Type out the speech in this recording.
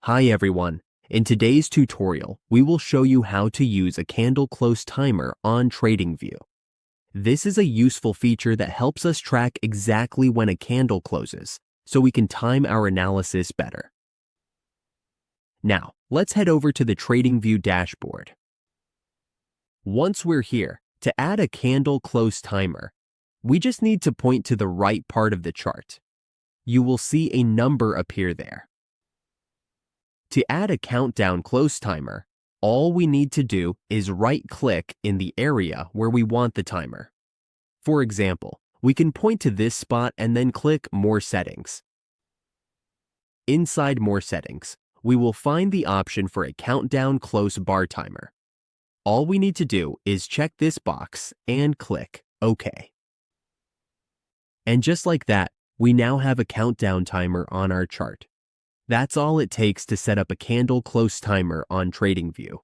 Hi everyone. In today's tutorial, we will show you how to use a candle close timer on Tradingview. This is a useful feature that helps us track exactly when a candle closes, so we can time our analysis better. Now, let's head over to the Tradingview dashboard. Once we're here, to add a candle close timer, we just need to point to the right part of the chart. You will see a number appear there. To add a countdown close timer, all we need to do is right-click in the area where we want the timer. For example, we can point to this spot and then click More Settings. Inside More Settings, we will find the option for a countdown close bar timer. All we need to do is check this box and click OK. And just like that, we now have a countdown timer on our chart. That's all it takes to set up a candle close timer on Tradingview.